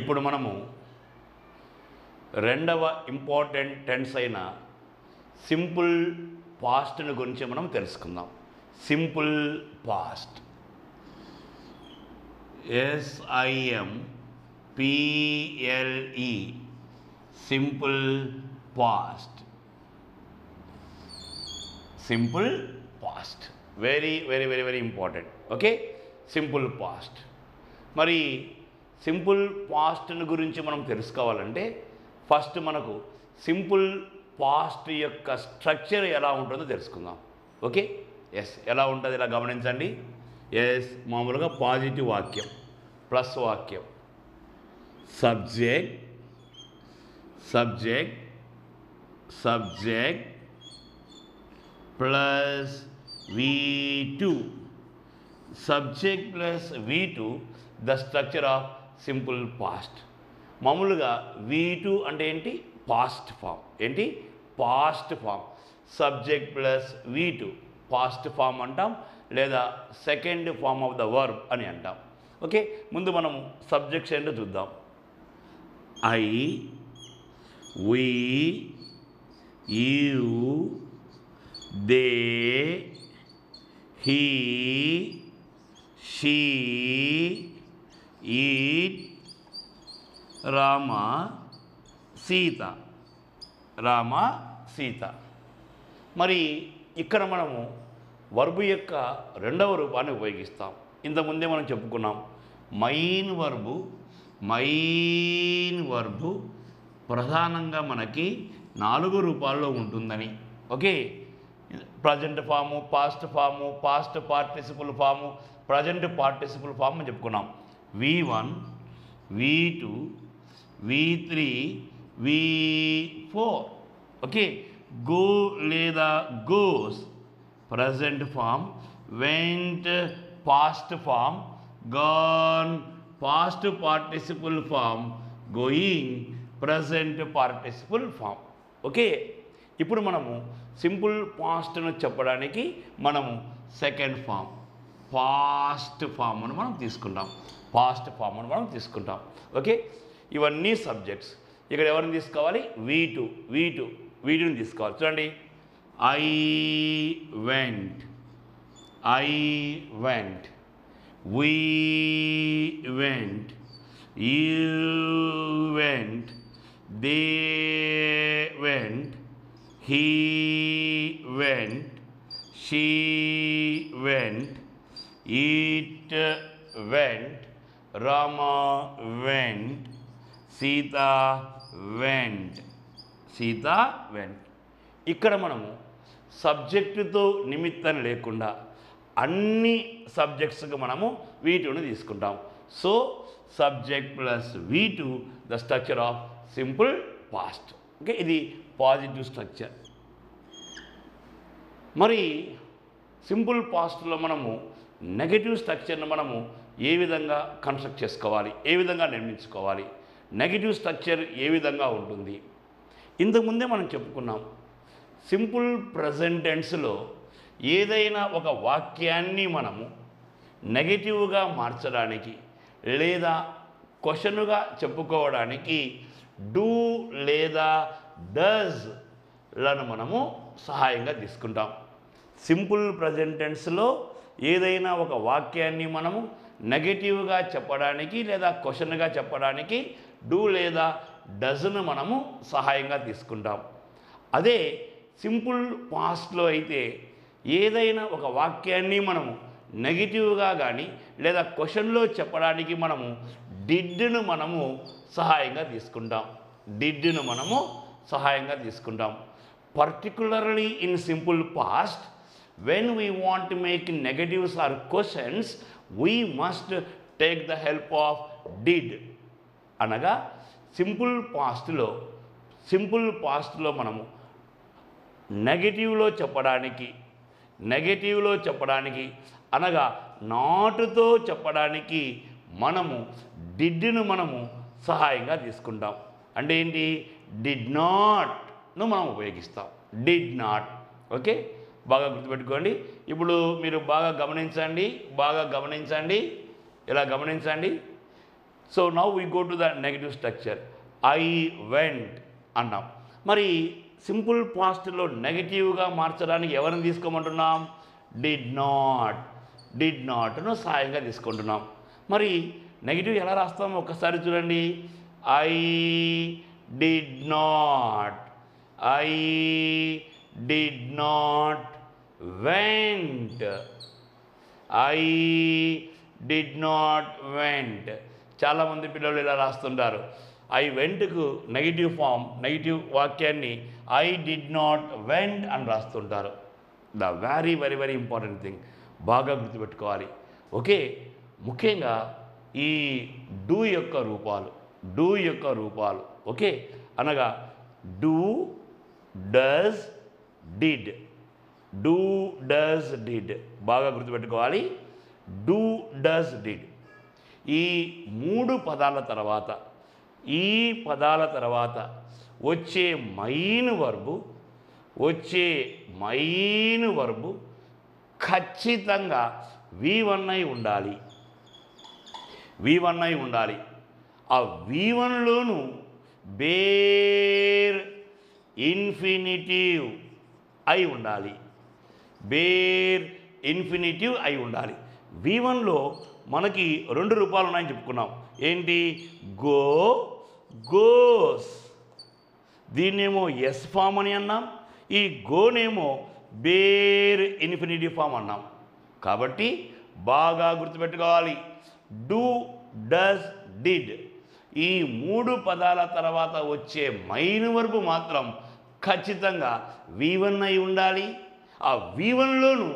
ఇప్పుడు మనము రెండవ ఇంపార్టెంట్ టెన్స్ అయిన సింపుల్ పాస్ట్ని గురించి మనం తెలుసుకుందాం. Simple past, SIMPLE, simple past. Simple past very very very very important. Okay, simple past. మరి సింపుల్ పాస్ట్ని గురించి మనం తెలుసుకోవాలంటే ఫస్ట్ మనకు సింపుల్ పాస్ట్ యొక్క స్ట్రక్చర్ ఎలా ఉంటుందో తెలుసుకుందాం. ఓకే, ఎలా ఉంటుంది ఇలా గమనించండి. మామూలుగా పాజిటివ్ వాక్యం ప్లస్ వాక్యం, subject subject subject plus V2, subject plus V2 the structure of simple past. మామూలుగా V2 అంటే ఏంటి? Past form. ఏంటి? Past form. Subject plus V2 past form అంటాం, లేదా second form of the verb అని అంటాం. ఓకే, ముందు మనము సబ్జెక్ట్స్ ఏంటో చూద్దాం. I, we, you, they, he, she, it, Rama, Sita. Rama, Sita. మరి ఇక్కడ మనము వర్బు యొక్క రెండవ రూపాన్ని ఉపయోగిస్తాం. ఇంతకుముందే మనం చెప్పుకున్నాం, మైన్ వర్బు ప్రధానంగా మనకి 4 రూపాల్లో ఉంటుందని. Okay, present form, past form, past participle form, present participle form అని చెప్పుకున్నాం. V1, V2, V3, V4. Okay, go లేదా goes present form, went past form, gone past participle form, going present participle form. Okay, ఇప్పుడు మనము simple పాస్ట్ను చెప్పడానికి మనము second form past form అని మనం తీసుకుంటాం. పాస్ట్ ఫామ్ అని మనం తీసుకుంటాం. ఓకే, ఇవన్నీ సబ్జెక్ట్స్. ఇక్కడ ఎవరిని తీసుకోవాలి? వీటుని తీసుకోవాలి. చూడండి, I went, we went, you went, they went, he went, she went, it went, Rama went, Sita went. ఇక్కడ మనము సబ్జెక్టుతో నిమిత్తం లేకుండా అన్ని సబ్జెక్ట్స్కి మనము V2ని తీసుకుంటాం. So subject plus V2 the structure of simple past. Okay, ఇది పాజిటివ్ స్ట్రక్చర్. మరి సింపుల్ పాస్ట్లో మనము నెగటివ్ స్ట్రక్చర్ను మనము ఏ విధంగా కన్స్ట్రక్ట్ చేసుకోవాలి, ఏ విధంగా నిర్మించుకోవాలి, నెగటివ్ స్ట్రక్చర్ ఏ విధంగా ఉంటుంది? ఇంతకుముందే మనం చెప్పుకున్నాం, సింపుల్ ప్రజెంట్ టెన్స్లో ఏదైనా ఒక వాక్యాన్ని మనము నెగటివ్గా మార్చడానికి లేదా క్వశ్చన్గా చెప్పుకోవడానికి డూ లేదా డస్లను మనము సహాయంగా తీసుకుంటాం. సింపుల్ ప్రజెంట్ టెన్స్లో ఏదైనా ఒక వాక్యాన్ని మనము నెగటివ్గా చెప్పడానికి లేదా క్వశ్చన్గా చెప్పడానికి డూ లేదా డస్ను మనము సహాయంగా తీసుకుంటాం. అదే సింపుల్ పాస్ట్లో అయితే ఏదైనా ఒక వాక్యాన్ని మనము నెగిటివ్గా కానీ లేదా క్వశ్చన్లో చెప్పడానికి మనము డిడ్ను మనము సహాయంగా తీసుకుంటాం. Particularly in simple past, when we want to make negatives or questions, we must take the help of did. అనగా సింపుల్ పాస్ట్లో మనము నెగటివ్లో చెప్పడానికి అనగా నాటుతో చెప్పడానికి మనము డిడ్ను మనము సహాయంగా తీసుకుంటాం. అంటే ఏంటి? డిడ్ నాట్ను మనం ఉపయోగిస్తాం. Did not. ఓకే, బాగా గుర్తుపెట్టుకోండి. ఇప్పుడు మీరు బాగా గమనించండి. ఇలా గమనించండి. So now we go to the negative structure. I went అన్నాం. మరి సింపుల్ పాస్ట్లో నెగటివ్గా మార్చడానికి ఎవరిని తీసుకోమంటున్నాం? డిడ్ నాట్ను సాయంగా తీసుకుంటున్నాం. మరి నెగిటివ్ ఎలా రాస్తామో ఒక్కసారి చూడండి. I did not went. I did not went. చాలామంది పిల్లలు ఇలా రాస్తుంటారు. ఐ వెంట్కు నెగిటివ్ ఫామ్, నెగిటివ్ వాక్యాన్ని ఐ డిడ్ నాట్ వెంట్ అని రాస్తుంటారు. The very very very important thing, బాగా గుర్తుపెట్టుకోవాలి. ఓకే, ముఖ్యంగా ఈ డూ యొక్క రూపాలు ఓకే, అనగా డూ, డస్, డిడ్. బాగా గుర్తుపెట్టుకోవాలి. Do, does, did. ఈ మూడు పదాల తర్వాత, వచ్చే మైన్ వర్బు ఖచ్చితంగా V1 అయి ఉండాలి. ఆ V1లోనూ బేర్ ఇన్ఫినిటివ్ అయి ఉండాలి. V1లో మనకి 2 రూపాలు ఉన్నాయని చెప్పుకున్నాం. ఏంటి? గోస్. దీన్నేమో ఎస్ ఫామ్ అని అన్నాం. ఈ గోనేమో బేర్ ఇన్ఫినిటివ్ ఫామ్ అన్నాం. కాబట్టి బాగా గుర్తుపెట్టుకోవాలి. డూ, డస్, డిడ్ ఈ 3 పదాల తర్వాత వచ్చే మైన్ వర్బ్ మాత్రం ఖచ్చితంగా V1 అయి ఉండాలి. ఆ V1లోనూ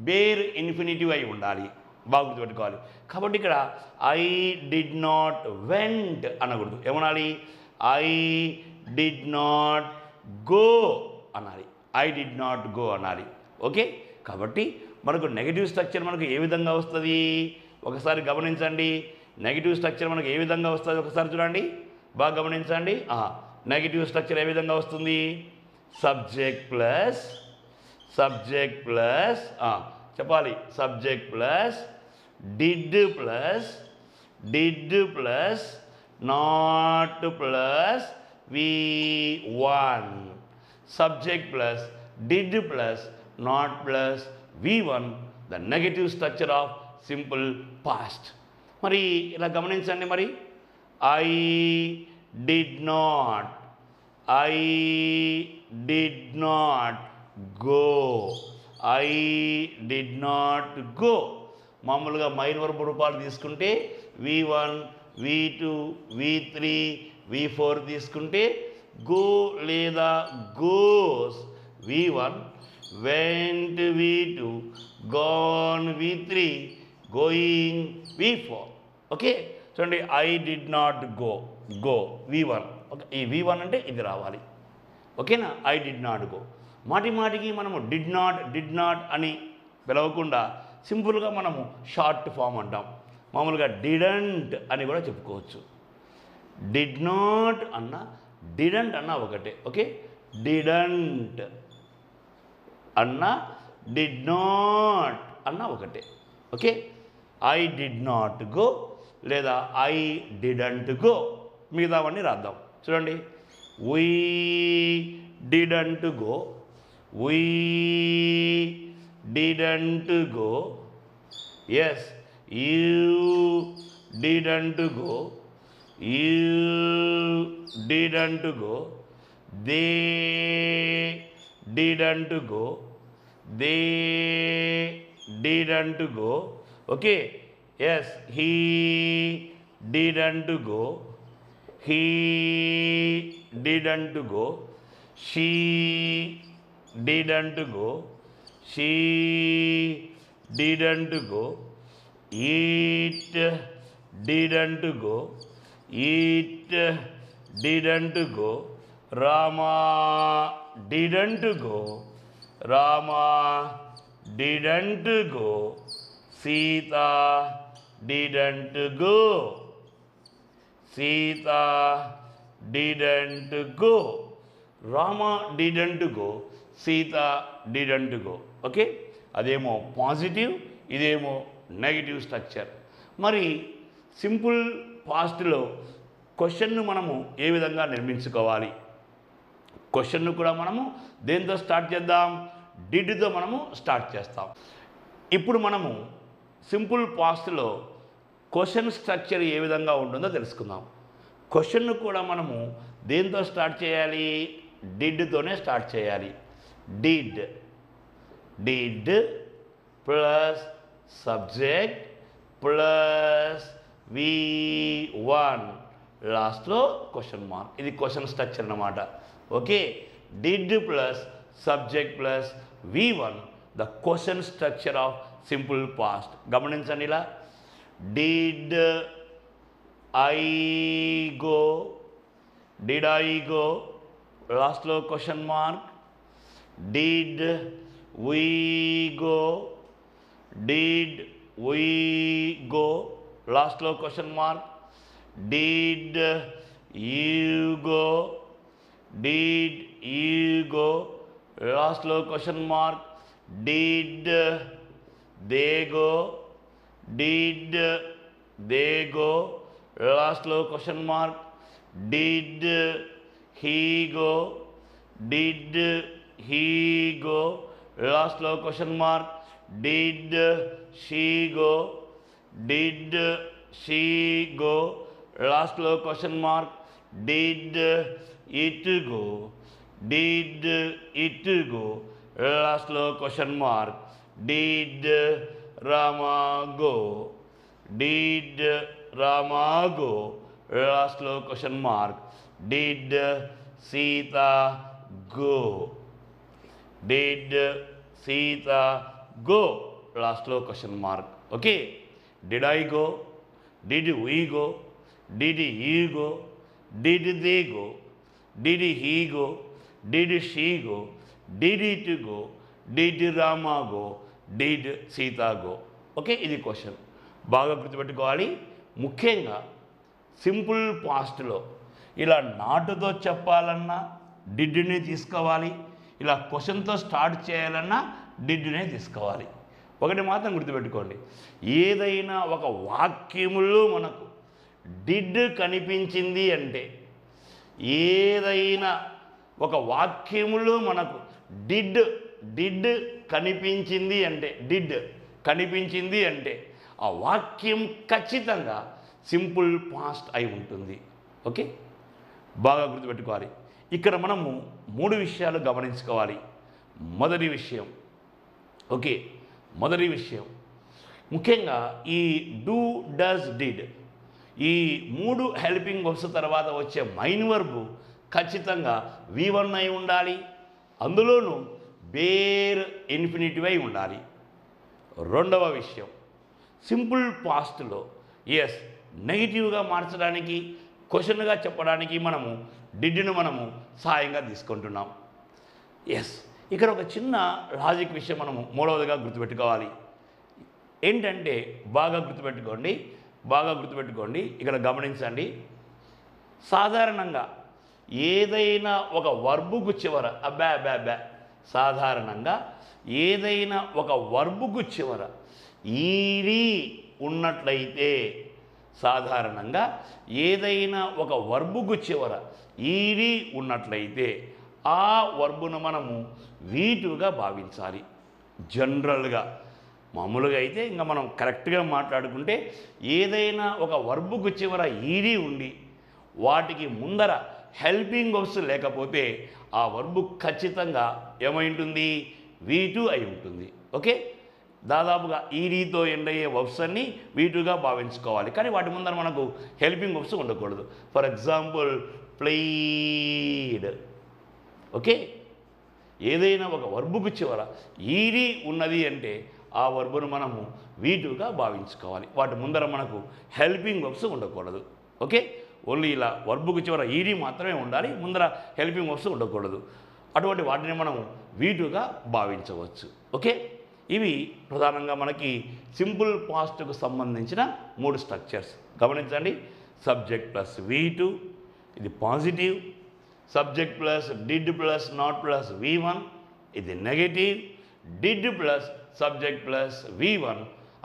బేర్ ఇన్ఫినిటివ్ అయి ఉండాలి. బాగా గుర్తుపెట్టుకోవాలి. కాబట్టి ఇక్కడ ఐ డిడ్ నాట్ వెంట్ అనకూడదు. ఏమనాలి? ఐ డిడ్ నాట్ గో అనాలి. ఓకే, కాబట్టి మనకు నెగిటివ్ స్ట్రక్చర్ మనకు ఏ విధంగా వస్తుంది ఒకసారి గమనించండి. నెగిటివ్ స్ట్రక్చర్ మనకు ఏ విధంగా వస్తుంది ఒకసారి చూడండి, బాగా గమనించండి. నెగిటివ్ స్ట్రక్చర్ ఏ విధంగా వస్తుంది? సబ్జెక్ట్ ప్లస్ చెప్పాలి. Subject plus did plus not plus V1. Subject plus did plus not plus V1, the negative structure of simple past. మరి ఇలా గమనించండి. మరి ఐ డిడ్ నాట్ గో. మామూలుగా మైన్ వర్బ్ రూపాలు తీసుకుంటే V1, V2, V3, V4 తీసుకుంటే go లేదా goes V1, went V2, gone V3, going V4. Okay, చూడండి. I did not go V1. Okay, ఈ V1 అంటే ఇది రావాలి. ఓకేనా? I did not go. మాటికి మనము డిడ్ నాట్ అని పిలవకుండా సింపుల్గా మనము షార్ట్ ఫామ్ అంటాం. మామూలుగా డిడెంట్ అని కూడా చెప్పుకోవచ్చు. డిడ్ నాట్ అన్న డిడెంట్ అన్న ఒకటే. ఓకే, డిడెంట్ అన్న డిడ్ నాట్ అన్న ఒకటే. Okay, I did not go లేదా ఐ డిడెంట్ గో. మిగతావన్నీ రాద్దాం. చూడండి. We didn't go, yes. You didn't go, they didn't go, okay. Yes, he didn't go, she didn't go, it didn't go, Rama didn't go, Sita didn't go, Rama didn't go, Sita didn't go. Okay, అదేమో positive, ఇదేమో negative structure. మరి simple పాస్ట్లో క్వశ్చన్ను మనము ఏ విధంగా నిర్మించుకోవాలి? క్వశ్చన్ను కూడా మనము దేంతో స్టార్ట్ చేద్దాం? డిడ్తో మనము స్టార్ట్ చేస్తాం. ఇప్పుడు మనము సింపుల్ పాస్ట్లో క్వశ్చన్ స్ట్రక్చర్ ఏ విధంగా ఉంటుందో తెలుసుకుందాం. క్వశ్చన్ను కూడా మనము దేంతో స్టార్ట్ చేయాలి? డిడ్తోనే స్టార్ట్ చేయాలి. Did plus subject plus V1 లాస్ట్లో క్వశ్చన్ మార్క్. ఇది క్వశ్చన్ స్ట్రక్చర్ అన్నమాట. Okay, did plus subject plus V1 the question structure of simple past. గమనించండి, ఇలా డిడ్ ఐ గో లాస్ట్లో question mark. Did we go లాస్ట్లో question mark. Did you go లాస్ట్లో question mark. Did they go లాస్ట్లో question mark. Did he go లాస్ట్లో question mark. Did she go లాస్ట్లో question mark. Did it go లాస్ట్లో question mark. Did Rama go లాస్ట్లో question mark. Did Sita go లాస్ట్లో question mark. Okay, did I go, did we go, did you go, did they go, did he go, did she go, did it go, did Rama go, did Sita go. Okay, ఇది question. బాగా గుర్తుపెట్టుకోవాలి. ముఖ్యంగా simple పాస్ట్లో ఇలా నాటుతో చెప్పాలన్నా డిడ్ని తీసుకోవాలి, ఇలా క్వశ్చన్తో start చేయాలన్నా డిడ్నే తీసుకోవాలి. ఒకటి మాత్రం గుర్తుపెట్టుకోండి, ఏదైనా ఒక వాక్యములో మనకు డిడ్ కనిపించింది అంటే, ఏదైనా ఒక వాక్యములో మనకు డిడ్ కనిపించింది అంటే ఆ వాక్యం ఖచ్చితంగా సింపుల్ పాస్ట్ అయి ఉంటుంది. ఓకే, బాగా గుర్తుపెట్టుకోవాలి. ఇక్కడ మనము 3 విషయాలు గమనించుకోవాలి. మొదటి విషయం ముఖ్యంగా ఈ do, does, did he 3 helping verbs తర్వాత వచ్చే మైన్ వర్బ్ ఖచ్చితంగా V1 అయి ఉండాలి, అందులోనూ బేర్ ఇన్ఫినిటివ్ అయి ఉండాలి. రెండవ విషయం, సింపుల్ పాస్ట్లో నెగిటివ్గా మార్చడానికి, క్వశ్చన్గా చెప్పడానికి మనము డిడ్ను మనము సహాయంగా తీసుకుంటున్నాం. ఇక్కడ ఒక చిన్న లాజిక్ విషయం మనము మూడవదిగా గుర్తుపెట్టుకోవాలి. ఏంటంటే బాగా గుర్తుపెట్టుకోండి, ఇక్కడ గమనించండి. సాధారణంగా ఏదైనా ఒక వర్బుకు చివర సాధారణంగా ఏదైనా ఒక వర్బుకు చివర ఈడి ఉన్నట్లయితే, ఆ వర్బును మనము వీటుగా భావించాలి. జనరల్గా మామూలుగా అయితే ఇంకా మనం కరెక్ట్గా మాట్లాడుకుంటే ఏదైనా ఒక వర్బుకు చివర ఈడి ఉండి వాటికి ముందర హెల్పింగ్ వర్బ్స్ లేకపోతే ఆ వర్బు ఖచ్చితంగా ఏమై ఉంటుంది? V2 అయి ఉంటుంది. ఓకే, దాదాపుగా ఈడీతో ఎండ్ అయ్యే వర్బ్స్ అన్నీ V2గా భావించుకోవాలి, కానీ వాటి ముందర మనకు హెల్పింగ్ వర్బ్స్ ఉండకూడదు. For example played. ఓకే, ఏదైనా ఒక వర్బుకు చివర ఈడీ ఉన్నది అంటే ఆ వర్బును మనము V2గా భావించుకోవాలి, వాటి ముందర మనకు హెల్పింగ్ వర్బ్స్ ఉండకూడదు. ఓకే, ఓన్లీ ఇలా వర్బుకు చివర ఈడీ మాత్రమే ఉండాలి, ముందర హెల్పింగ్ వర్బ్స్ ఉండకూడదు. అటువంటి వాటిని మనం V2గా భావించవచ్చు. ఓకే, ఇవి ప్రధానంగా మనకి సింపుల్ పాస్ట్కు సంబంధించిన 3 స్ట్రక్చర్స్. గమనించండి, సబ్జెక్ట్ ప్లస్ V2 ఇది positive, subject plus did plus not plus V1 ఇది negative, did plus subject plus V1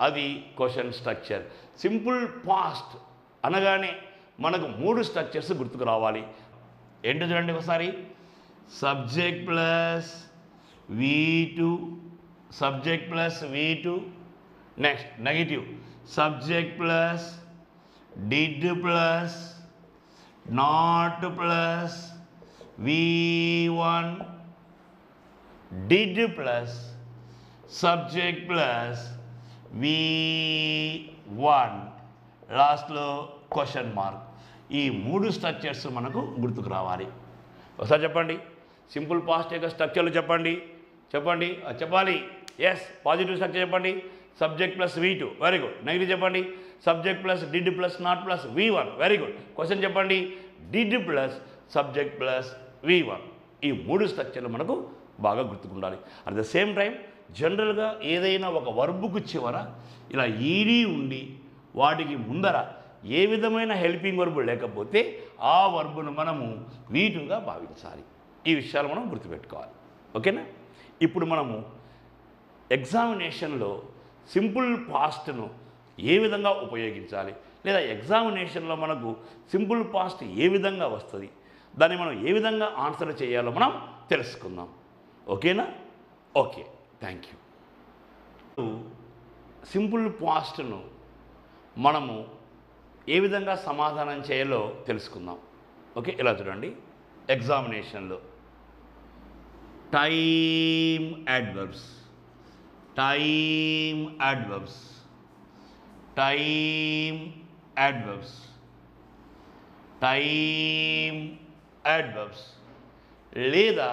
అది క్వశ్చన్ స్ట్రక్చర్. సింపుల్ పాస్ట్ అనగానే మనకు 3 స్ట్రక్చర్స్ గుర్తుకు రావాలి. ఏంటో చూడండి ఒకసారి. Subject plus V2, subject plus V2. Next negative subject plus did plus not plus V1, did plus subject plus V1, లాస్ట్లో question mark. ఈ 3 స్ట్రక్చర్స్ మనకు గుర్తుకు రావాలి. ఒకసారి చెప్పండి. సింపుల్ పాస్ట్ యొక్క స్ట్రక్చర్లు చెప్పండి. చెప్పాలి. ఎస్. పాజిటివ్ స్ట్రక్చర్ చెప్పండి. Subject plus V2, very good. Negative చెప్పండి. Subject plus did plus not plus V1, very good. Question చెప్పండి. Did plus subject plus V1. ఈ 3 స్ట్రక్చర్లు మనకు బాగా గుర్తుకుండాలి. అట్ ద సేమ్ టైం జనరల్గా ఏదైనా ఒక వర్బుకు చివర ఇలా ఈడీ ఉండి వాటికి ముందర ఏ విధమైన హెల్పింగ్ వర్బు లేకపోతే ఆ వర్బును మనము V2గా భావించాలి. ఈ విషయాలు మనం గుర్తుపెట్టుకోవాలి. ఓకేనా? ఇప్పుడు మనము ఎగ్జామినేషన్లో సింపుల్ పాస్ట్ను ఏ విధంగా ఉపయోగించాలి, లేదా ఎగ్జామినేషన్లో మనకు సింపుల్ పాస్ట్ ఏ విధంగా వస్తుంది, దాన్ని మనం ఏ విధంగా ఆన్సర్ చేయాలో మనం తెలుసుకుందాం. ఓకేనా? Okay, thank you. సింపుల్ పాస్ట్ను మనము ఏ విధంగా సమాధానం చేయాలో తెలుసుకుందాం. ఓకే, ఇలా చూడండి. ఎగ్జామినేషన్లో time adverbs, time adverbs, time adverbs, time adverbs లేదా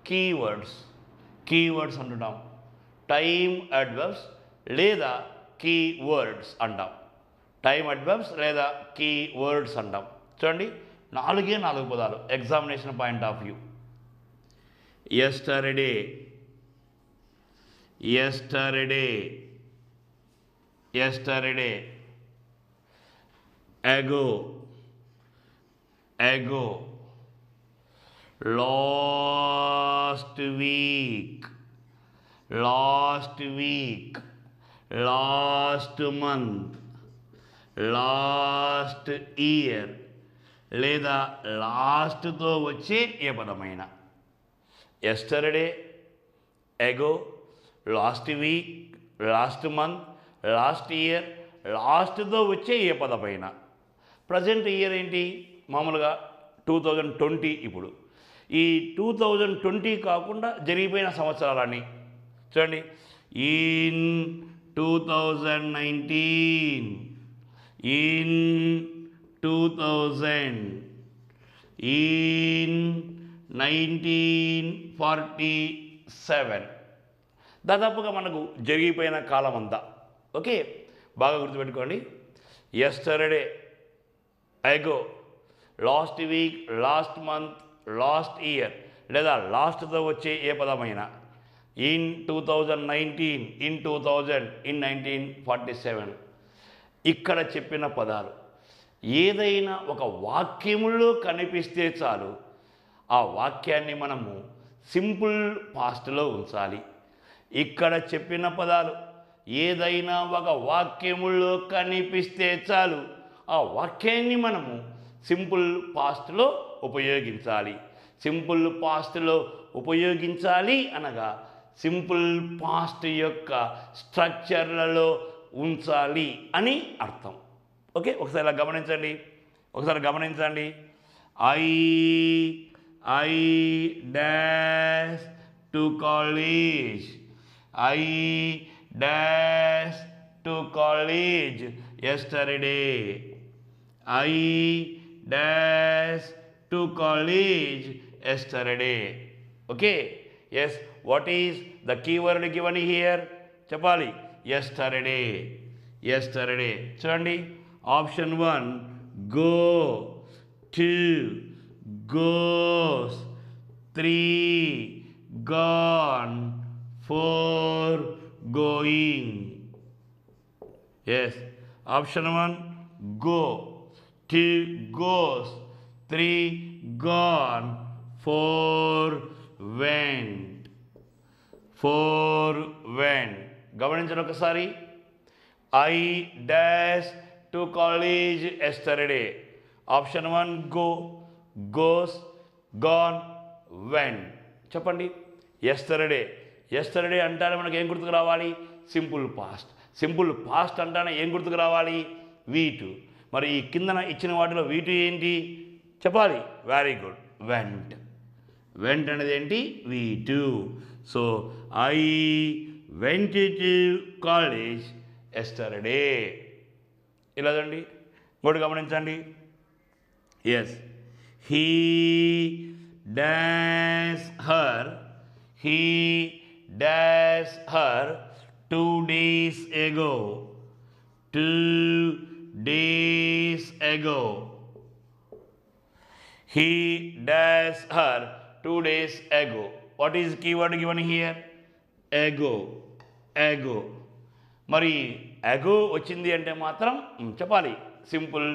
కీవర్డ్స్, కీవర్డ్స్ అంటున్నాం. టైమ్ అడ్వర్బ్స్ లేదా కీవర్డ్స్ అంటాం. టైమ్ అడ్వర్బ్స్ లేదా కీవర్డ్స్ అంటాం. చూడండి, 4 పదాలు examination point of view. yesterday, yesterday, yesterday, ago, ago, last week, last week, last month, last year లేదా లాస్ట్తో వచ్చే ఏ పదమైనా. Yesterday, ago, last week, last month, last year, లాస్ట్తో వచ్చే ఏ పదమైనా. ప్రజెంట్ ఇయర్ ఏంటి? మామూలుగా 2020. ఇప్పుడు ఈ 2020 కాకుండా జరిగిపోయిన సంవత్సరాలన్నీ చూడండి. In 2019, in 2000, in 1947. దాదాపుగా మనకు జరిగిపోయిన కాలం అంతా. ఓకే, బాగా గుర్తుపెట్టుకోండి. yesterday, ago, last week, last month, last year లేదా లాస్ట్తో వచ్చే ఏ పదమైనా. In 2019, in 2000, in 1947. ఇక్కడ చెప్పిన పదాలు ఏదైనా ఒక వాక్యములో కనిపిస్తే చాలు, ఆ వాక్యాన్ని మనము సింపుల్ పాస్ట్లో ఉంచాలి. ఇక్కడ చెప్పిన పదాలు ఏదైనా ఒక వాక్యములో కనిపిస్తే చాలు, ఆ వాక్యాన్ని మనము సింపుల్ పాస్ట్లో ఉపయోగించాలి. సింపుల్ పాస్ట్లో ఉపయోగించాలి అనగా సింపుల్ పాస్ట్ యొక్క స్ట్రక్చర్లలో ఉంచాలి అని అర్థం. ఓకే, ఒకసారి ఇలా గమనించండి. I dash to college, I dash to college yesterday, I dash to college yesterday. Okay, yes. What is the keyword given here? చెప్పాలి. yesterday, yesterday. చూడండి, option 1 go, 2 goes, 3 gone, 4 going. Yes, option 1 go, 2 goes, 3 gone, 4 went, 4 went. గమనించండి ఒకసారి. I dash to college yesterday. Option 1 go, goes, gone, went. చెప్పండి. Yesterday అంటానే మనకు ఏం గుర్తుకు రావాలి? Simple past. సింపుల్ పాస్ట్ అంటానే ఏం గుర్తుకు రావాలి? వీటు. మరి ఈ కిందన ఇచ్చిన వాటిలో వీటు ఏంటి చెప్పాలి? Very good, vent. వెంట్ అనేది ఏంటి? V two. So I went to college yesterday. ఇలాదండి. ఇంకోటి గమనించండి. Yes, he dash her 2 days ago. 2 days ago. He dash her 2 days ago. What is keyword given here? Ago. మరి ago వచ్చింది అంటే మాత్రం చెప్పాలి సింపుల్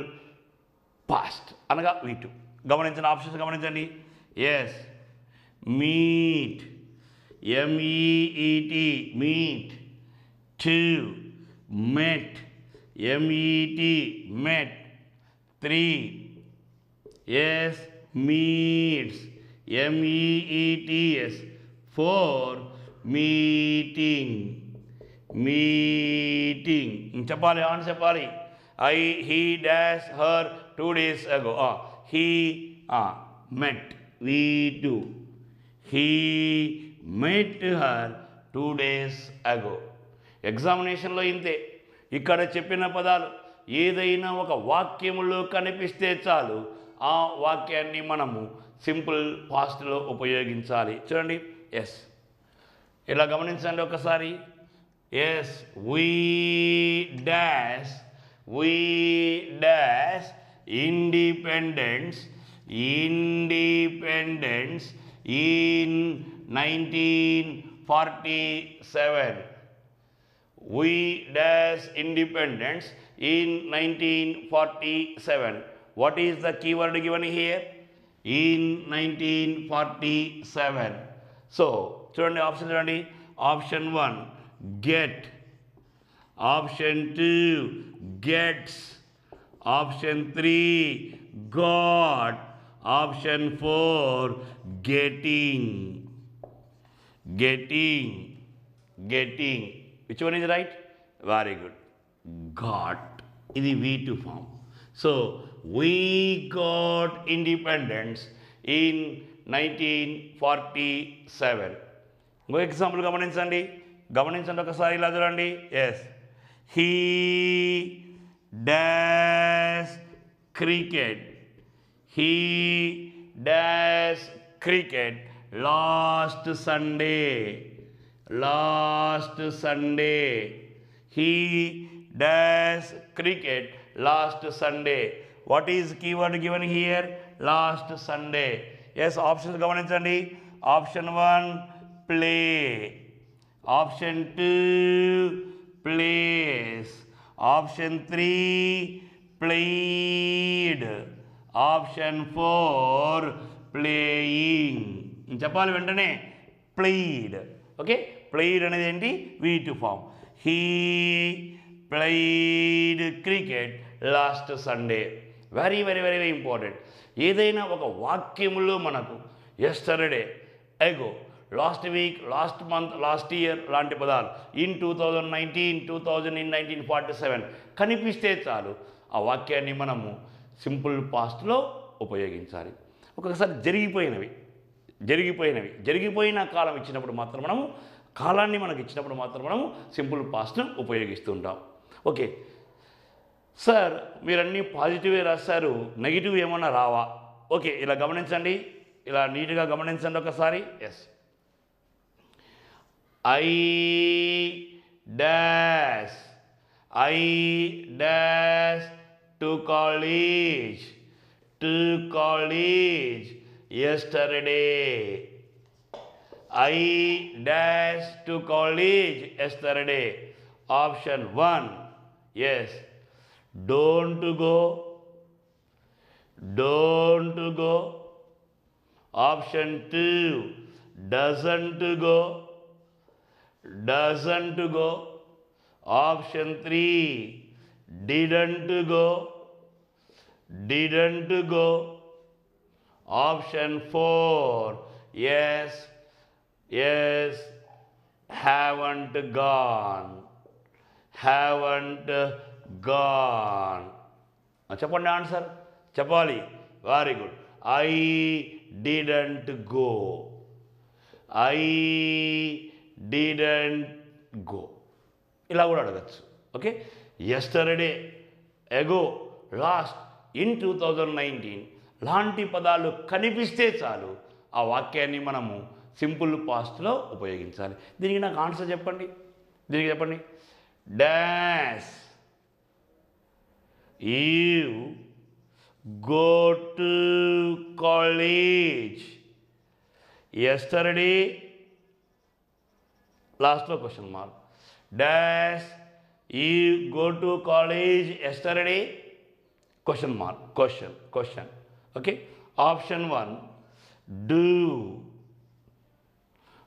పాస్ట్ అనగా వీటు. గమనించండి, ఆప్షన్స్ గమనించండి. Yes, meet, MEET, meet. 2 met, MET, met. 3 yes, meets, MEETS. 4 meeting. చెప్పాలి, answer చెప్పాలి. he dash her 2 days ago. He met, we do. He met her 2 days ago. ఎగ్జామినేషన్లో ఇంతే. ఇక్కడ చెప్పిన పదాలు ఏదైనా ఒక వాక్యములో కనిపిస్తే చాలు ఆ వాక్యాన్ని మనము సింపుల్ పాస్ట్లో ఉపయోగించాలి. చూడండి. ఎస్, ఇలా గమనించండి ఒకసారి. Yes, we dash independence in 1947. We dash independence in 1947. What is the keyword given here? In 1947. So చూడండి, ఆప్షన్ చూడండి. Option 1 get, option 2 gets, option 3 got, option 4 getting. Which one is right? Very good. Got. ఇది V2 form. So we got independence in 1947. ఇంకో example గమనించండి ఒకసారి. ఇలా చూడండి. Yes, he dash cricket. He dash cricket last Sunday. He dash cricket last Sunday. What is keyword given here? Last Sunday. Yes, options గమనించండి. Option 1 play, option 2 plays, option 3 played, option 4 playing. చెప్పాలి వెంటనే. Played. Okay, played అనేది ఏంటి? V2 form. He played cricket last Sunday. Very very very very important. ఏదైనా ఒక వాక్యములో మనకు yesterday, ago, last week, last month, last year లాంటి పదాలు ఇన్ 2019, 1947 కనిపిస్తే చాలు ఆ వాక్యాన్ని మనము సింపుల్ పాస్ట్లో ఉపయోగించాలి. ఒక్కొక్కసారి జరిగిపోయిన కాలం ఇచ్చినప్పుడు మాత్రం మనము కాలాన్ని మనకు ఇచ్చినప్పుడు మాత్రం మనము సింపుల్ పాస్ట్ను ఉపయోగిస్తుంటాం. ఓకే సార్, మీరన్నీ పాజిటివే రాశారు, నెగిటివ్ ఏమన్నా రావా? ఓకే, ఇలా గమనించండి, ఇలా నీట్గా గమనించండి ఒకసారి. Yes, I dash to college yesterday. I dash to college yesterday. Option 1 yes, don't go. Option 2 doesn't go. Option 3 didn't go, didn't go. Option 4, yes, yes, haven't gone, haven't gone. చెప్పండి answer చెప్పాలి. Very good. I didn't go, I didn't go. ఇలా కూడా అడగచ్చు. Okay. Yesterday, ago, last, in 2019 లాంటి పదాలు కనిపిస్తే చాలు ఆ వాక్యాన్ని మనము సింపుల్ పాస్ట్లో ఉపయోగించాలి. దీనికి నాకు ఆన్సర్ చెప్పండి. దీనికి చెప్పండి. Dash you go to college yesterday, లాస్ట్లో question mark. Dash you go to college yesterday, question mark, question. Okay. Option 1 do,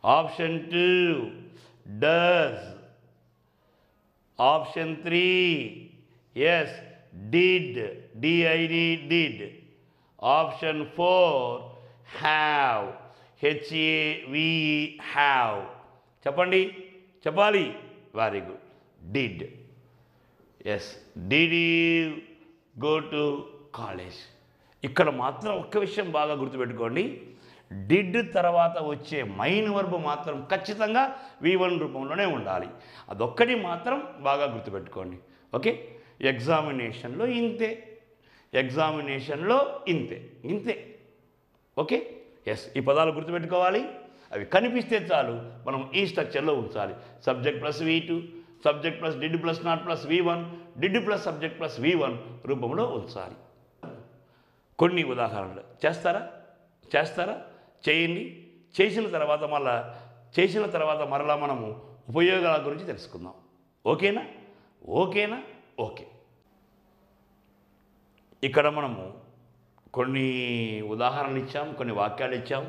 option 2 does, option 3 yes did, D I D did, option 4 have, H A V have. చెప్పండి చెప్పాలి. Very good. Did. Yes, did you go to college. ఇక్కడ మాత్రం ఒక్క విషయం బాగా గుర్తుపెట్టుకోండి. Did తర్వాత వచ్చే మైన్ వర్బ్ మాత్రం ఖచ్చితంగా V1 రూపంలోనే ఉండాలి. అదొక్కటి మాత్రం బాగా గుర్తుపెట్టుకోండి. ఓకే. ఎగ్జామినేషన్లో ఇంతే, ఎగ్జామినేషన్లో ఇంతే, ఇంతే. ఓకే. ఎస్, ఈ పదాలు గుర్తుపెట్టుకోవాలి. అవి కనిపిస్తే చాలు మనం ఈ స్ట్రక్చర్లో ఉంచాలి. Subject plus V2, subject plus did plus not plus V1, did plus subject plus V1 రూపంలో ఉంచాలి. కొన్ని ఉదాహరణలు చేస్తారా చేయండి. చేసిన తర్వాత మరలా మనము ఉపయోగాల గురించి తెలుసుకుందాం. ఓకేనా? ఓకే. ఇక్కడ మనము కొన్ని ఉదాహరణలు ఇచ్చాం, కొన్ని వాక్యాలు ఇచ్చాం,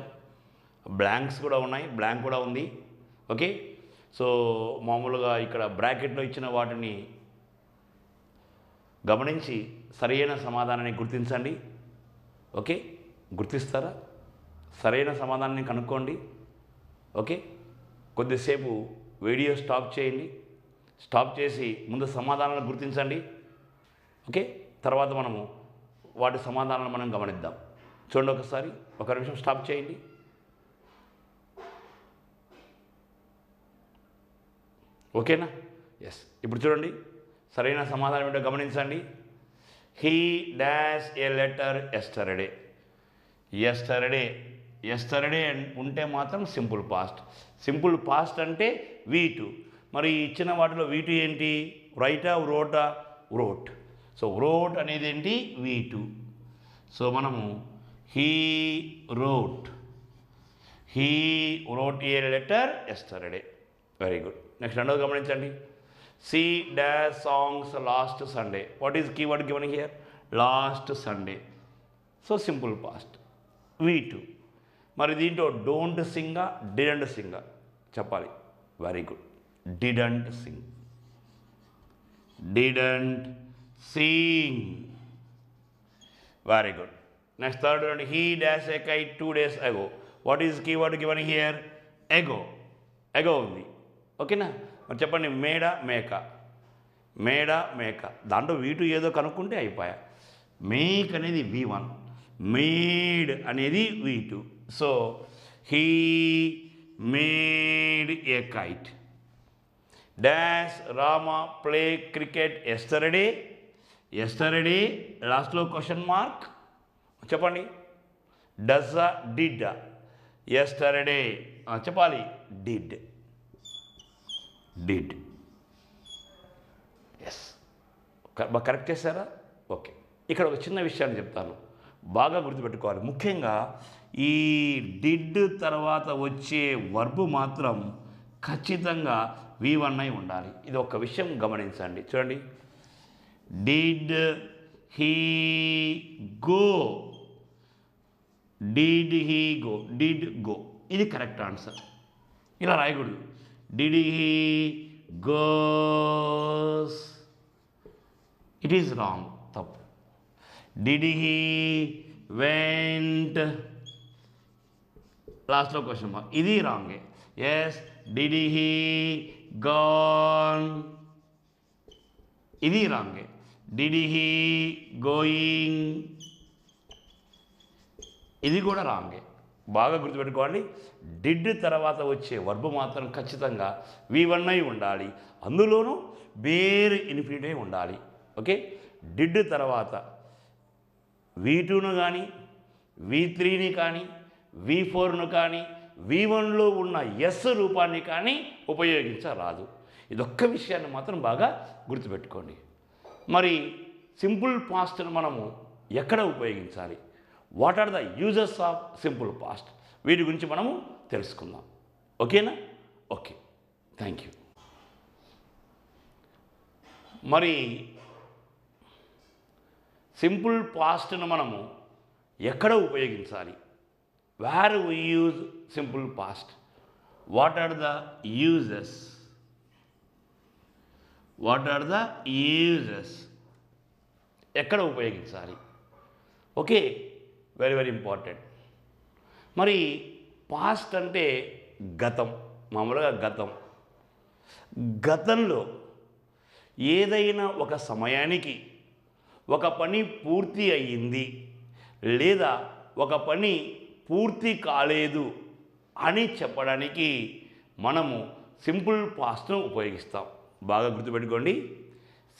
బ్లాంక్స్ కూడా ఉన్నాయి, బ్లాంక్ కూడా ఉంది. ఓకే. సో మామూలుగా ఇక్కడ బ్రాకెట్లో ఇచ్చిన వాటిని గమనించి సరైన సమాధానాన్ని గుర్తించండి. ఓకే. గుర్తిస్తారా? సరైన సమాధానాన్ని కనుక్కోండి. ఓకే. కొద్దిసేపు వీడియో స్టాప్ చేయండి. స్టాప్ చేసి ముందు సమాధానాలను గుర్తించండి. ఓకే. తర్వాత మనము వాటి సమాధానాలను మనం గమనిద్దాం. చూడండి ఒకసారి, ఒక నిమిషం స్టాప్ చేయండి. ఓకేనా? ఎస్. ఇప్పుడు చూడండి, సరైన సమాధానం ఏంటో గమనించండి. He dash A letter yesterday. Yesterday ఉంటే మాత్రం సింపుల్ పాస్ట్ అంటే V2. మరి ఇచ్చిన వాటిలో V2 ఏంటి? రైటా, వ్రోట్. సో వ్రోట్ అనేది ఏంటి? V2. సో మనము he wrote a letter yesterday. Very good. Next రెండోది గమనించండి. C dash songs last Sunday. What is keyword given here? Last Sunday. So simple past V2. మరి దీంట్లో డోంట్ సింగా, డిడెంట్ సింగా చెప్పాలి. Very good. Didn't sing. Very good. Next third అండి. He dash a kite 2 days ago. What is keyword given here? Ago ఉంది. ఓకేనా? మరి చెప్పండి. మేక. దాంట్లో V2 ఏదో కనుక్కుంటే అయిపోయా. మేక్ అనేది V1, మేడ్ అనేది V2. So he made A kite. Dash Rama play cricket yesterday. లాస్ట్లో క్వశ్చన్ మార్క్. చెప్పండి. డస్సా, డిడ్డా? ఎస్టర్డే చెప్పాలి. డిడ్. ఎస్. కరెక్ట్ చేశారా? ఓకే. ఇక్కడ ఒక చిన్న విషయాన్ని చెప్తాను, బాగా గుర్తుపెట్టుకోవాలి. ముఖ్యంగా ఈ డిడ్ తర్వాత వచ్చే వర్బ్ మాత్రం ఖచ్చితంగా V1 అయి ఉండాలి. ఇది ఒక విషయం గమనించండి. చూడండి. Did he go. Did go ఇది కరెక్ట్ ఆన్సర్. ఇలా రాయకూడదు. Did he goes it is wrong, తప్పు. డిడ్ హీ వెంట్, లాస్ట్లో క్వశ్చన్ మార్క్, ఇది రాంగే. ఎస్, డిడ్ హీ గాన్, ఇది రాంగే. డిడ్ హీ గోయింగ్, ఇది కూడా రాంగే. బాగా గుర్తుపెట్టుకోండి, డిడ్ తర్వాత వచ్చే వర్బ్ మాత్రం ఖచ్చితంగా V1 అయి ఉండాలి, అందులోనూ వేర్ ఇన్ఫినిట్ అయి ఉండాలి. ఓకే, డిడ్ తర్వాత V2ను కానీ V3ని కానీ V4ను కానీ V1లో ఉన్న ఎస్ రూపాన్ని కానీ ఉపయోగించరాదు. ఇదొక్క విషయాన్ని మాత్రం బాగా గుర్తుపెట్టుకోండి. మరి సింపుల్ పాస్ట్ను మనము ఎక్కడ ఉపయోగించాలి? What are the uses of simple past? వీటి గురించి మనము తెలుసుకుందాం. ఓకేనా? Okay, thank you. మరి సింపుల్ పాస్ట్ను మనము ఎక్కడ ఉపయోగించాలి? Where we use simple past? What are the uses? What are the uses? ఎక్కడ ఉపయోగించాలి? Okay, very very important. మరి పాస్ట్ అంటే గతం, మామూలుగా గతం. గతంలో ఏదైనా ఒక సమయానికి ఒక పని పూర్తి అయ్యింది లేదా ఒక పని పూర్తి కాలేదు అని చెప్పడానికి మనము సింపుల్ పాస్ట్ను ఉపయోగిస్తాం. బాగా గుర్తుపెట్టుకోండి,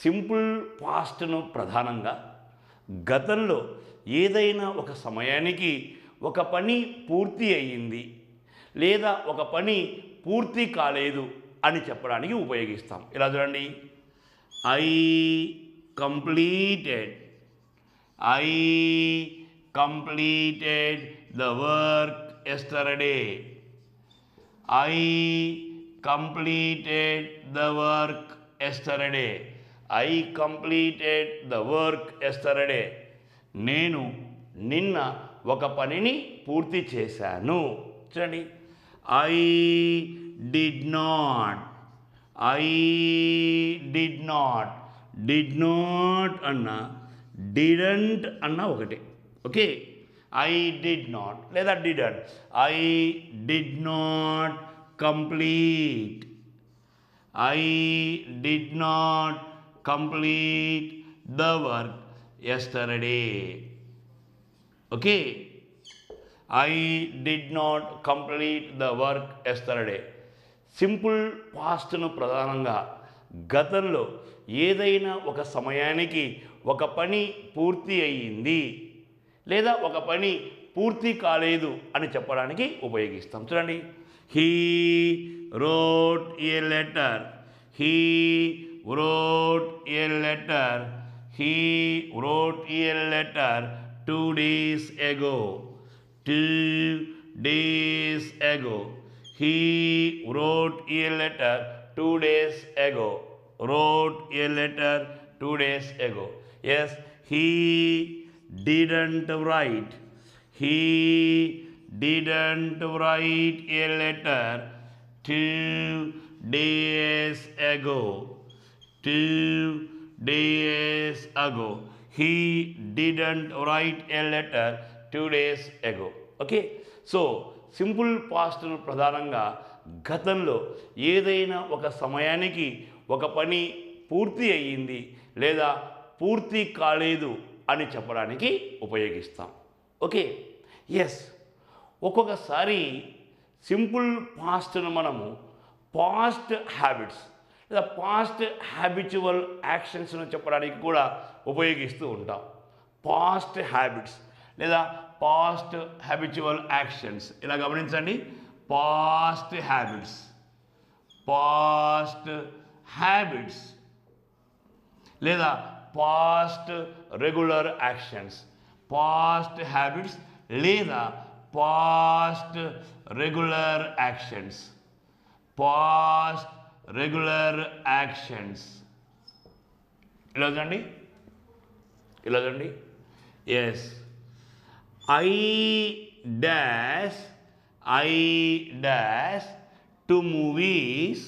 సింపుల్ పాస్ట్ను ప్రధానంగా గతంలో ఏదైనా ఒక సమయానికి ఒక పని పూర్తి అయ్యింది లేదా ఒక పని పూర్తి కాలేదు అని చెప్పడానికి ఉపయోగిస్తాం. ఇలా చూడండి, I completed the work yesterday. I completed the work yesterday. I completed the work yesterday. నేను నిన్న ఒక పనిని పూర్తి చేశాను. చూడండి, ఐ డిడ్ నాట్ అన్న డిడెంట్ అన్న ఒకటే. ఓకే, ఐ డిడ్ నాట్ లేదా didn't. I did not complete. I did not complete the work yesterday. Okay, I did not complete the work yesterday. Simple పాస్ట్ను ప్రధానంగా గతంలో ఏదైనా ఒక సమయానికి ఒక పని పూర్తి అయ్యింది లేదా ఒక పని పూర్తి కాలేదు అని చెప్పడానికి ఉపయోగిస్తాం. చూడండి, he wrote a letter. He wrote a letter. He wrote a letter 2 days ago. 2 days ago. He wrote a letter 2 days ago. Wrote a letter 2 days ago. Yes, he didn't write. He didn't write a letter 2 days ago. 2 days ago. He didn't write a letter 2 days ago. Okay, so simple పాస్ట్ను ప్రధానంగా గతంలో ఏదైనా ఒక సమయానికి ఒక పని పూర్తి అయ్యింది లేదా పూర్తి కాలేదు అని చెప్పడానికి ఉపయోగిస్తాం. ఓకే, ఎస్, ఒక్కొక్కసారి సింపుల్ పాస్ట్ను మనము పాస్ట్ హ్యాబిట్స్ లేదా పాస్ట్ హ్యాబిచువల్ యాక్షన్స్ను చెప్పడానికి కూడా ఉపయోగిస్తూ ఉంటాం. పాస్ట్ హ్యాబిట్స్ లేదా పాస్ట్ హ్యాబిచువల్ యాక్షన్స్, ఇలా గమనించండి. పాస్ట్ హ్యాబిట్స్ లేదా past regular actions. Past habits లేదా past regular actions. Past regular actions. ఇలా చూడండి, yes, I dash to movies.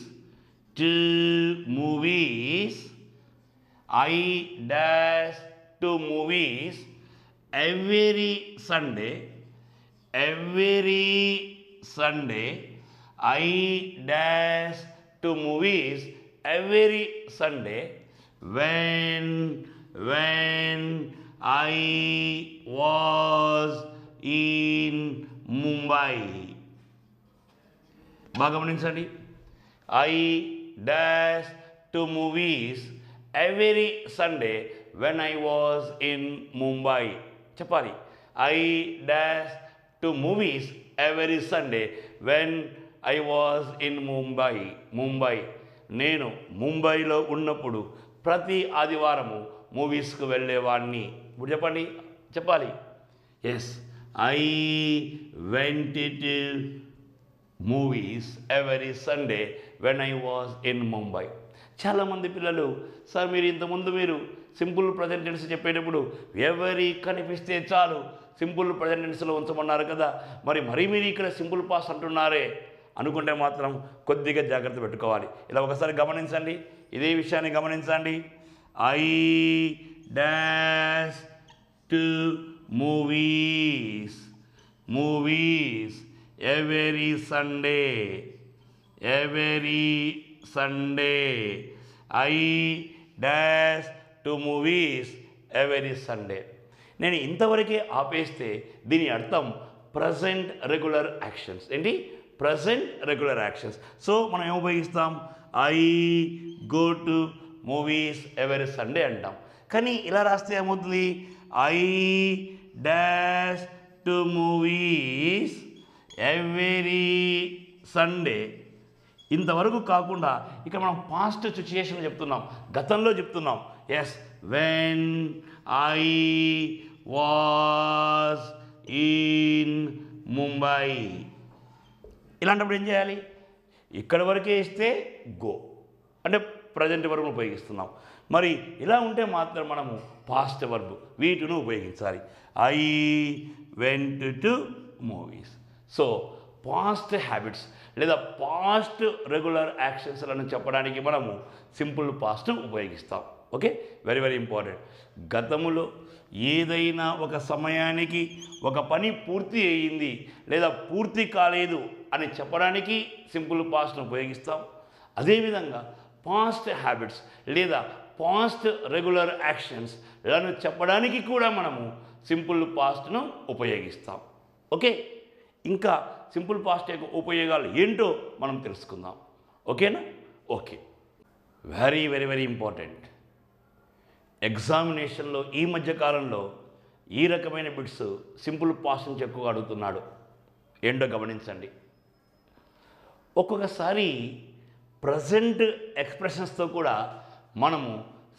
I dash to movies every Sunday. Every Sunday I dash to movies every Sunday when I was in Mumbai. బాగా గమనించండి. I dash to movies every Sunday when I was in Mumbai. చెప్పాలి. I dash to movies every Sunday when I was in Mumbai. నేను ముంబైలో ఉన్నప్పుడు ప్రతి ఆదివారము మూవీస్కు వెళ్ళేవాడిని. ఇప్పుడు చెప్పాలి. Yes, I went to movies every Sunday when I was in Mumbai. చాలామంది పిల్లలు, సార్ మీరు ఇంతకుముందు మీరు సింపుల్ ప్రజెంట్ టెన్స్ చెప్పేటప్పుడు ఎవరి కనిపిస్తే చాలు సింపుల్ ప్రజెంట్ టెన్స్లో ఉంచమన్నారు కదా, మరి మీరు ఇక్కడ సింపుల్ పాస్ట్ అంటున్నారే అనుకుంటే మాత్రం కొద్దిగా జాగ్రత్త పెట్టుకోవాలి. ఇలా ఒకసారి గమనించండి, ఇదే విషయాన్ని గమనించండి. I dash to movies every Sunday. I dash to movies every Sunday. నేను ఇంతవరకే ఆపేస్తే దీని అర్థం ప్రజెంట్ రెగ్యులర్ యాక్షన్స్. ఏంటి? Present regular actions. సో మనం ఏం ఉపయోగిస్తాం? I go to movies every Sunday అంటాం. కానీ ఇలా రాస్తే ఏమవుతుంది? I dash to movies every Sunday. ఇంతవరకు కాకుండా ఇక్కడ మనం పాస్ట్ సిచ్యుయేషన్ చెప్తున్నాం, గతంలో చెప్తున్నాం. Yes, when I was in Mumbai. ఇలాంటప్పుడు ఏం చేయాలి? ఇక్కడ వరకే ఇస్తే గో అంటే ప్రజెంట్ వర్బ్ను ఉపయోగిస్తున్నాం. మరి ఇలా ఉంటే మాత్రం మనము పాస్ట్ వర్బ్ వీటిని ఉపయోగించాలి. I went to movies. So past habits లేదా పాస్ట్ రెగ్యులర్ యాక్షన్స్లను చెప్పడానికి మనము సింపుల్ పాస్ట్ ఉపయోగిస్తాం. Okay, very important. గతములో ఏదైనా ఒక సమయానికి ఒక పని పూర్తి అయ్యింది లేదా పూర్తి కాలేదు అని చెప్పడానికి సింపుల్ పాస్ట్ను ఉపయోగిస్తాం. అదేవిధంగా పాస్ట్ హ్యాబిట్స్ లేదా పాస్ట్ రెగ్యులర్ యాక్షన్స్లను చెప్పడానికి కూడా మనము సింపుల్ పాస్ట్ను ఉపయోగిస్తాం. ఓకే, ఇంకా సింపుల్ పాస్ట్ యొక్క ఉపయోగాలు ఏంటో మనం తెలుసుకుందాం. ఓకేనా? Okay, very important. ఎగ్జామినేషన్లో ఈ మధ్య కాలంలో ఈ రకమైన బిట్స్ సింపుల్ పాస్ట్ నుంచి ఎక్కువగా అడుగుతున్నాడు. ఏంటో గమనించండి. ఒక్కొక్కసారి ప్రజెంట్ ఎక్స్ప్రెషన్స్తో కూడా మనము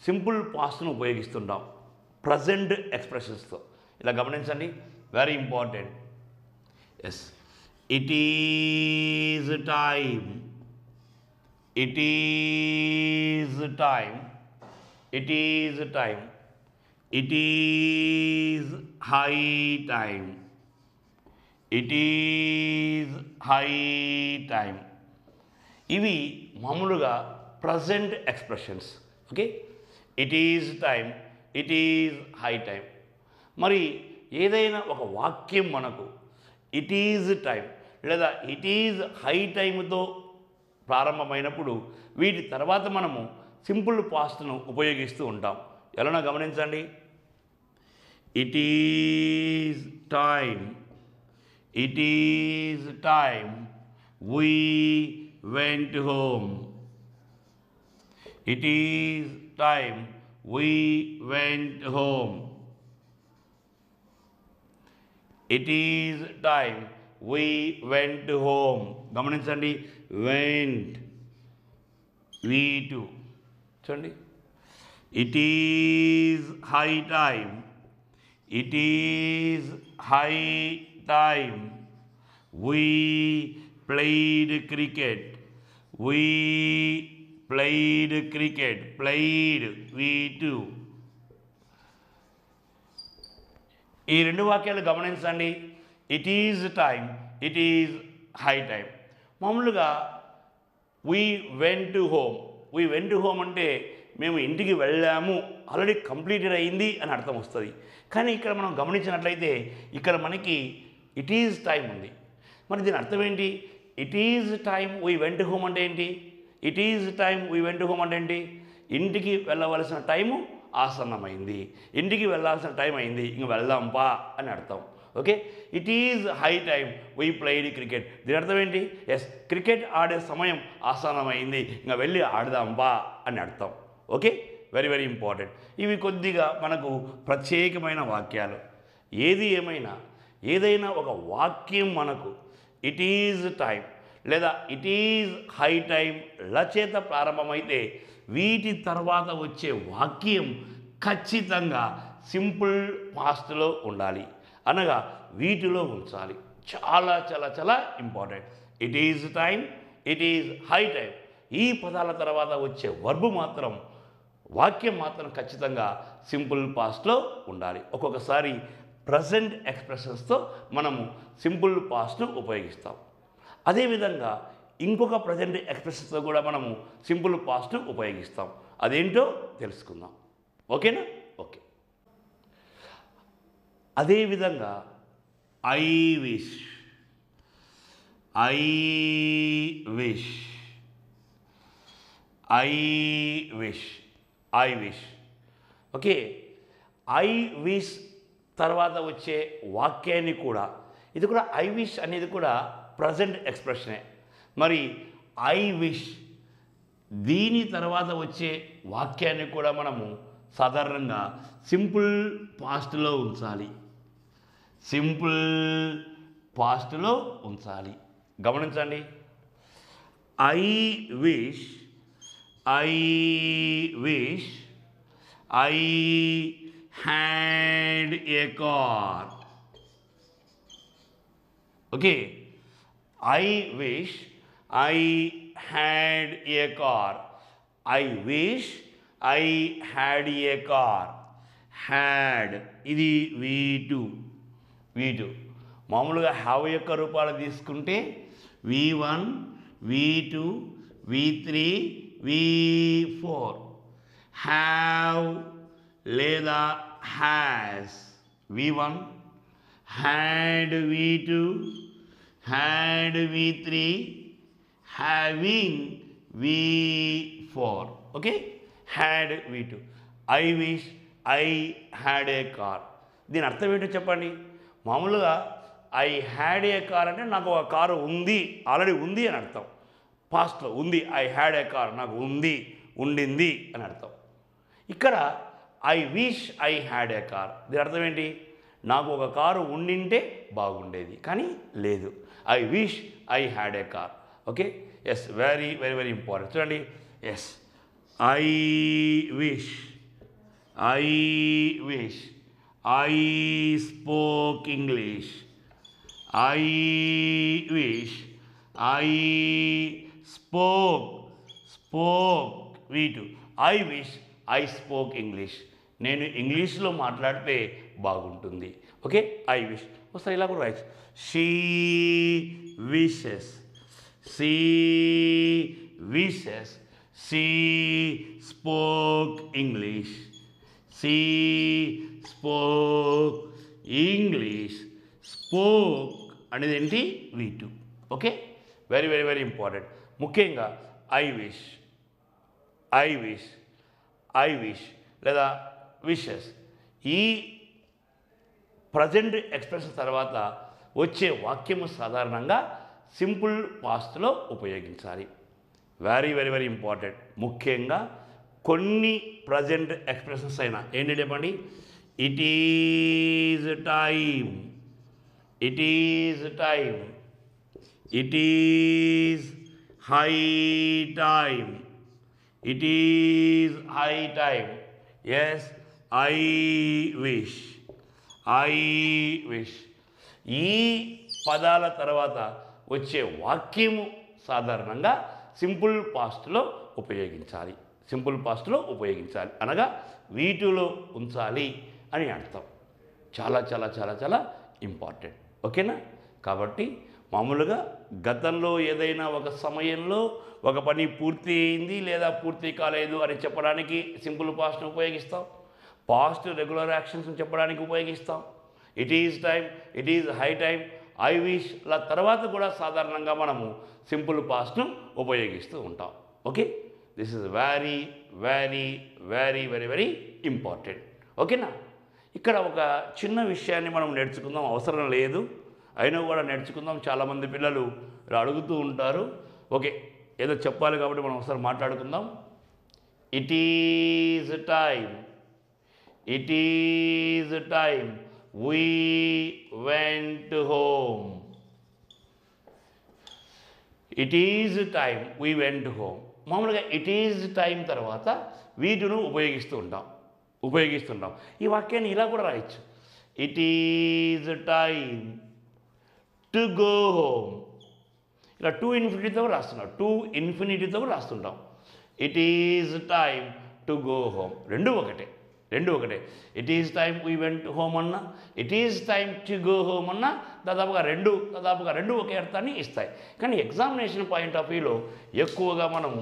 సింపుల్ పాస్ట్ను ఉపయోగిస్తుంటాం. ప్రజెంట్ ఎక్స్ప్రెషన్స్తో ఇలా గమనించండి, very important. Yes, it is time. It is time. It is time. It is high time. It is high time. ఇవి మామూలుగా present expressions. Okay, it is time, it is high time. మరి ఏదైనా ఒక వాక్యం మనకు ఇట్ ఈజ్ టైం లేదా it is high టైంతో ప్రారంభమైనప్పుడు వీటి తర్వాత మనము సింపుల్ పాస్ట్ను ఉపయోగిస్తూ ఉంటాం. ఎలానో గమనించండి. It is time. It is time we went home. It is time we went home. It is time we went home. గమనించండి, went we2 చూడండి. it is high time. it is high time we played cricket. we played cricket. played we2. ఈ రెండు వాక్యాలు గమనించండి. It is time, it is high time. మామూలుగా we went to home. We went to home అంటే మేము ఇంటికి వెళ్ళాము, already completed అయింది అని అర్థం వస్తుంది. కానీ ఇక్కడ మనం గమనించినట్లయితే ఇక్కడ మనకి ఇట్ ఈజ్ టైం ఉంది. మరి దీని అర్థం ఏంటి? It is time we went home అంటే ఏంటి? It is time we went home అంటే ఏంటి? ఇంటికి వెళ్ళవలసిన టైము ఆసన్నమైంది, ఇంటికి వెళ్ళాల్సిన టైం అయింది, ఇంక వెళ్దాంపా అని అర్థం. Okay, it is high time we played cricket. దీని అర్థం ఏంటి? ఎస్, క్రికెట్ ఆడే సమయం ఆసన్నమైంది, ఇంకా వెళ్ళి ఆడదాంపా అని అర్థం. Okay, very very important. ఇవి కొద్దిగా మనకు ప్రత్యేకమైన వాక్యాలు. ఏది ఏమైనా ఏదైనా ఒక వాక్యం మనకు ఇట్ ఈజ్ టైం లేదా ఇట్ ఈజ్ హై టైం చేత ప్రారంభమైతే వీటి తర్వాత వచ్చే వాక్యం ఖచ్చితంగా సింపుల్ పాస్ట్లో ఉండాలి, అనగా వీటిలో ఉంచాలి. చాలా చాలా చాలా important. It is time, it is high time, ఈ పదాల తర్వాత వచ్చే వర్బ్ మాత్రం, వాక్యం మాత్రం ఖచ్చితంగా సింపుల్ పాస్ట్లో ఉండాలి. ఒక్కొక్కసారి ప్రజెంట్ ఎక్స్ప్రెషన్స్తో మనము సింపుల్ పాస్ట్ను ఉపయోగిస్తాం. అదేవిధంగా ఇంకొక ప్రజెంట్ ఎక్స్ప్రెషన్స్తో కూడా మనము సింపుల్ పాస్ట్ను ఉపయోగిస్తాం. అదేంటో తెలుసుకుందాం. ఓకేనా? ఓకే. అదేవిధంగా I wish, I wish, I wish, I wish. Okay, I wish తర్వాత వచ్చే వాక్యాన్ని కూడా, ఇది కూడా ఐ విష్ అనేది కూడా ప్రజెంట్ ఎక్స్ప్రెషనే. మరి ఐ విష్ దీని తర్వాత వచ్చే వాక్యాన్ని కూడా మనము సాధారణంగా సింపుల్ పాస్ట్లో ఉంచాలి, సింపుల్ పాస్ట్లో ఉంచాలి. గమనించండి. I wish, I wish, I had a car. Okay, I wish I had a car. I wish I had a car. Had ఇది V2. మామూలుగా హ్యావ్ యొక్క రూపాలు తీసుకుంటే V1, V2, V3, V4. Have లేదా has V1, had V2, had V3, having V4. Okay, had V2. I wish I had a car. దీని అర్థం ఏంటో చెప్పండి. మామూలుగా ఐ హ్యాడ్ ఏ కార్ అంటే నాకు ఒక కారు ఉంది, ఆల్రెడీ ఉంది అని అర్థం. పాస్ట్లో ఉంది, ఐ హ్యాడ్ ఏ కార్, నాకు ఉంది, ఉండింది అని అర్థం. ఇక్కడ I wish I had a car, దీని అర్థం ఏంటి? నాకు ఒక కారు ఉండింటే బాగుండేది కానీ లేదు. I wish I had a car. Okay, yes, very very very important. చూడండి, yes, I wish, I wish I spoke English, I wish I spoke V2, I wish I spoke English, నేను ఇంగ్లీష్లో మాట్లాడితే బాగుంటుంది. Okay, I wish. ఒకసారి ఇలా కూడా రాయచ్చు. She wishes, she wishes, she spoke English, she spoke English. Spoke అనేది ఏంటి? V2. Okay, very very very important. ముఖ్యంగా I wish, I wish, I wish లేదా విషెస్, ఈ ప్రజెంట్ ఎక్స్ప్రెషన్ తర్వాత వచ్చే వాక్యము సాధారణంగా సింపుల్ పాస్ట్లో ఉపయోగించాలి. Very very very important. ముఖ్యంగా కొన్ని ప్రజెంట్ ఎక్స్ప్రెషన్స్ అయినా ఏంటి చెప్పండి. It is time, it is time, it is high time, it is high time. Yes, I wish, I wish. ఈ పదాల తర్వాత వచ్చే వాక్యము సాధారణంగా సింపుల్ పాస్ట్లో ఉపయోగించాలి, సింపుల్ పాస్ట్లో ఉపయోగించాలి, అనగా వీటిలో ఉంచాలి అని అర్థం. చాలా చాలా చాలా చాలా ఇంపార్టెంట్. ఓకేనా? కాబట్టి మామూలుగా గతంలో ఏదైనా ఒక సమయంలో ఒక పని పూర్తి అయింది లేదా పూర్తి కాలేదు అని చెప్పడానికి సింపుల్ పాస్ట్ని ఉపయోగిస్తాం. పాస్ట్ రెగ్యులర్ యాక్షన్స్ చెప్పడానికి ఉపయోగిస్తాం. It is time, it is high time, I wish లా తర్వాత కూడా సాధారణంగా మనము సింపుల్ పాస్ట్ను ఉపయోగిస్తూ ఉంటాం. Okay, this is very very very very very important. ఓకేనా? ఇక్కడ ఒక చిన్న విషయాన్ని మనం నేర్చుకుందాం, అవసరం లేదు అయినా కూడా నేర్చుకుందాం. చాలామంది పిల్లలు ఇలా అడుగుతూ ఉంటారు. ఓకే, ఏదో చెప్పాలి కాబట్టి మనం ఒకసారి మాట్లాడుకుందాం. It is time, it is time we went home. It is time we went home. మామూలుగా ఇట్ ఈజ్ టైం తర్వాత వీటిను ఉపయోగిస్తుంటాం. ఈ వాక్యాన్ని ఇలా కూడా రాయొచ్చు. It is time to go home. ఇలా టు ఇన్ఫినిటీతో రాస్తుంటాం. It is time to go home. రెండు ఒకటే. It is time we went home అన్నా, it is time to go home అన్నా దాదాపుగా రెండు ఒకే అర్థాన్ని ఇస్తాయి. కానీ ఎగ్జామినేషన్ పాయింట్ ఆఫ్ వ్యూలో ఎక్కువగా మనము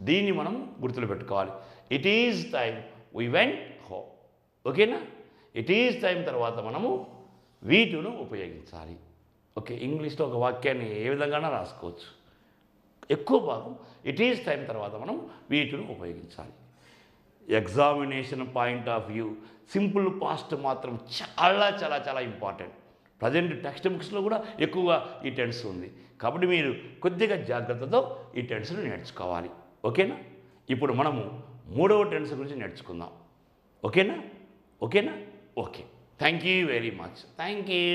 దీన్ని మనం గుర్తులు పెట్టుకోవాలి. It is time we went home. ఓకేనా? ఇట్ ఈజ్ టైం తర్వాత మనము వీటిను ఉపయోగించాలి. ఓకే, ఇంగ్లీష్లో ఒక వాక్యాన్ని ఏ విధంగానే రాసుకోవచ్చు. ఎక్కువ భాగం ఇట్ ఈజ్ టైం తర్వాత మనం వీటిని ఉపయోగించాలి. Examination point of view simple past మాత్రం చాలా చాలా చాలా ఇంపార్టెంట్. ప్రజెంట్ టెక్స్ట్ బుక్స్లో కూడా ఎక్కువగా ఈ టెన్స్ ఉంది. కాబట్టి మీరు కొద్దిగా జాగ్రత్తతో ఈ టెన్స్ను నేర్చుకోవాలి. ఓకేనా? ఇప్పుడు మనము మూడవ టెన్స్ గురించి నేర్చుకుందాం. ఓకేనా? Okay, thank you very much. Thank you.